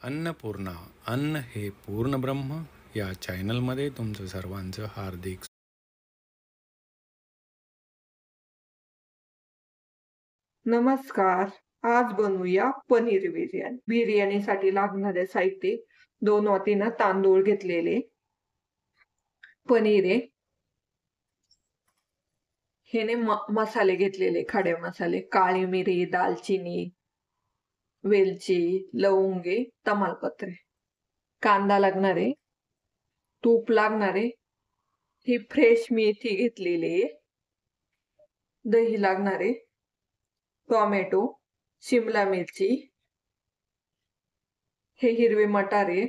अन्नपूर्णा अन्न हे पूर्ण ब्रह्म या चॅनलमध्ये तुमचं सर्वांचं हार्दिक नमस्कार. आज बनवूया पनीर बिर्याणी. बिर्याणीसाठी लागणारे साहित्य 2 वाटीनं तांदूळ घेतलेले, पनीर आहे, हेने मसाले घेतलेले, खडे मसाले, काळी मिरी, दालचिनी, वेलची, लवंगे, तमालपत्रे, कांदा लागणार आहे, तूप लागणार आहे, ही फ्रेश मेथी घेतलेली आहे, दही लागणार आहे, टोमॅटो, शिमला मिरची, हे हिरवे मटारे,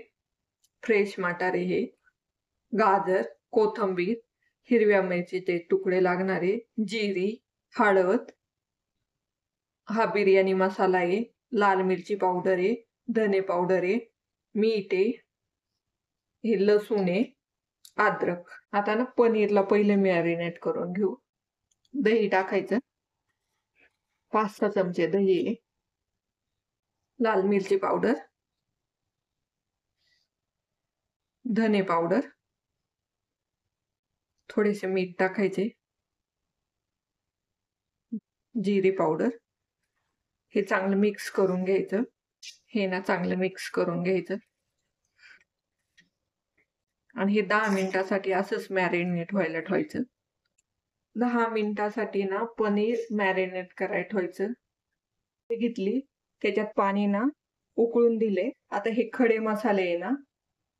फ्रेश मटारे, हे गाजर, कोथिंबीर, हिरव्या मिरचीचे तुकडे लागणारे, जिरी, हळद, हा बिर्याणी मसाला आहे, लाल मिरची पावडर आहे, धने पावडर आहे, मीठ आहे, हे लसूण आहे, अद्रक. आता ना पनीरला पहिले मॅरिनेट करून घेऊ. दही टाकायचं, 5-6 चमचे दही आहे, लाल मिरची पावडर, धने पावडर, थोडेसे मीठ टाकायचे, जिरी पावडर, हे चांगलं मिक्स करून घ्यायचं. हे ना चांगलं मिक्स करून घ्यायचं आणि हे 10 मिनिटासाठी असंच मॅरिनेट व्हायला ठेवायचं. 10 मिनिटासाठी ना पनीर मॅरिनेट करायला ठेवायचं. ते घेतली, त्याच्यात पाणी ना उकळून दिले. आता हे खडे मसाले आहे ना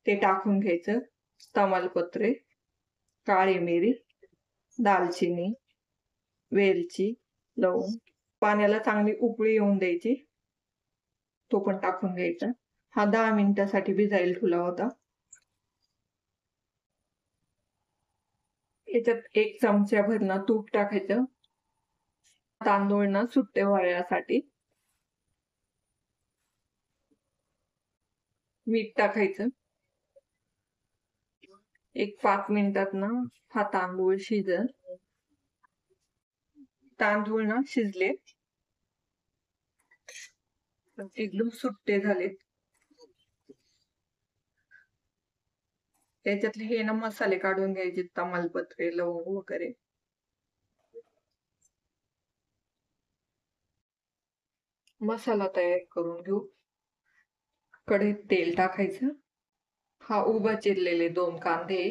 ते टाकून घ्यायचं. तमालपत्रे, काळी मिरी, दालचिनी, वेलची, लवंग, पाण्याला चांगली उकळी येऊन द्यायची. तो पण टाकून घ्यायचा. हा 10 मिनिटासाठी भिजायला ठेवला होता. याच्यात 1 चमच्याभर ना तूप टाकायचं. तांदूळ ना सुट्टे व्हायसाठी मीठ टाकायचं. 5 मिनिटात ना हा तांदूळ शिजेल. तांदूळ ना शिजले, एकदम सुट्टे झालेत. त्याच्यातले हे ना मसाले काढून घ्यायचे, तमालपत्रे, लवंग वगैरे. मसाला तयार करून घेऊ. कढईत तेल टाकायचं. हा उभा चिरलेले 2 कांदे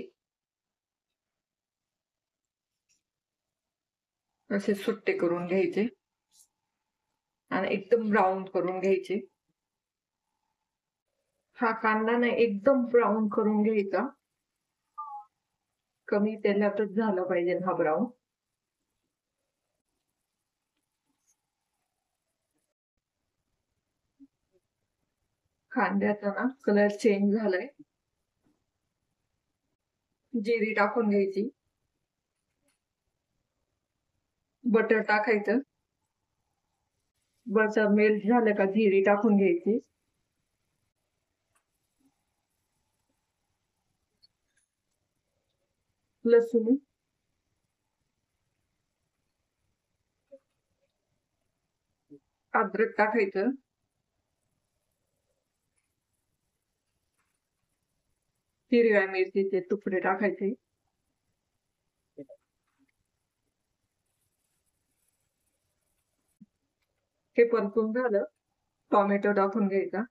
असे सुट्टे करून घ्यायचे आणि एकदम ब्राऊन करून घ्यायचे. हा कांदा ना एकदम ब्राऊन करून घ्यायचा. कमी तेलातच झाला पाहिजे हा ब्राऊन. कांद्याचा ना कलर चेंज झालाय. जिरी टाकून घ्यायची, बटर टाकायचं. बटर मेल्ट झालं का जिरी टाकून घ्यायची. लसूण, अद्रक टाकायचं. हिरव्या मिरचीचे तुकडे टाकायचे. हे परतून झालं, टोमॅटो टाकून घ्यायचा.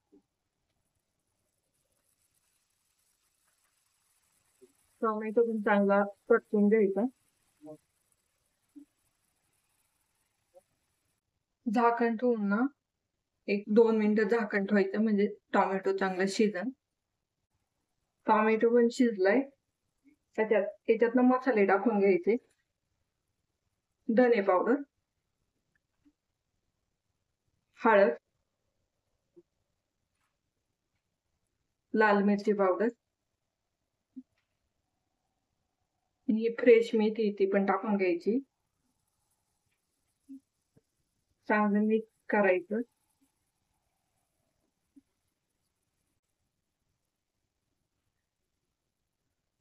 टोमॅटो पण चांगला परतून घ्यायचा. झाकण ठेवून ना 1-2 मिनिटं झाकण ठेवायचं, म्हणजे टोमॅटो चांगला शिजेल. टोमॅटो पण शिजलाय. त्याच्यात ना मसाले टाकून घ्यायचे. धने पावडर, हळद, लाल मिरची पावडर, ही फ्रेश मेथी ती पण टाकून घ्यायची. चांगलं मिक्स करायचं.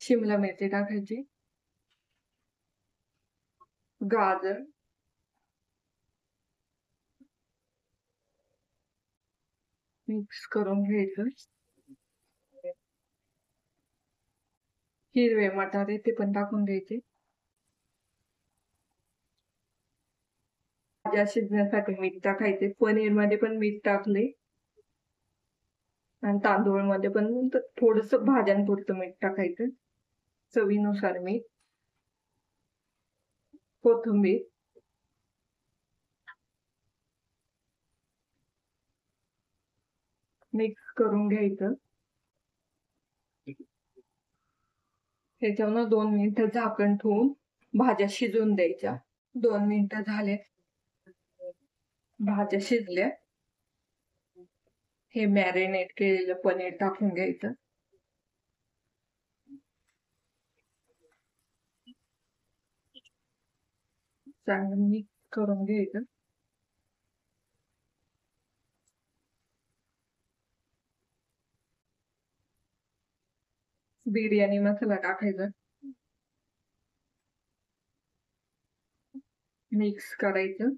शिमला मिरची टाकायची, गाजर, मिक्स करून घ्यायचं. हिरवे मटारे ते पण टाकून द्यायचे. भाज्या शिजण्यासाठी मीठ टाकायचे. पनीर मध्ये पण मीठ टाकले आणि तांदूळ मध्ये पण थोडस भाज्यांपुरतं मीठ टाकायचं. चवीनुसार मीठ, कोथिंबीर, मिक्स करून घ्यायचं. त्याच्यावर 2 मिनिटं झाकण ठेवून भाज्या शिजून द्यायच्या. 2 मिनिटं झाले, भाज्या शिजल्या. हे मॅरिनेट केलेलं पनीर टाकून घ्यायचं. चांगलं मिक्स करून घ्यायचं. बिर्याणी मसाला टाकायचा. मिक्स करायचं.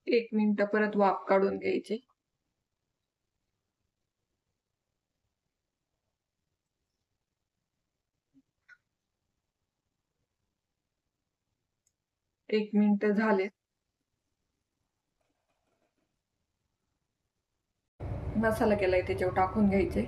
एक मिनिट परत वाफ काढून घ्यायची. एक मिनिट झाले. मसाला केलाय त्याच्यावर टाकून घ्यायचे.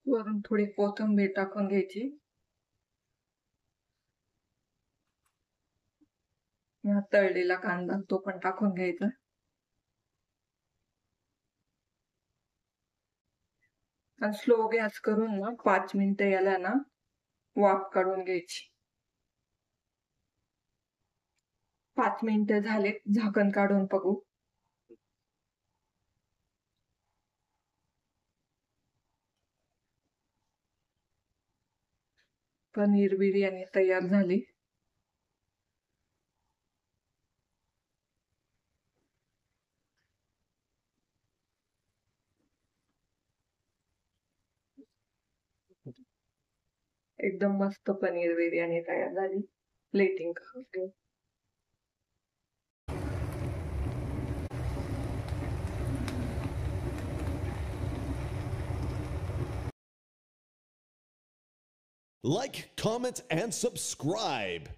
वरून थोडी कोथिंबीर टाकून घ्यायची. तळलेला कांदा तो पण टाकून घ्यायचा. आणि स्लो गॅस करून ना 5 मिनिटं याला ना वाफ काढून घ्यायची. 5 मिनिटं झाले, झाकण काढून बघू. पनीर बिर्याणी तयार झाली. एकदम मस्त पनीर बिर्याणी तयार झाली. प्लेटिंग करून घे. Like, comment, and subscribe.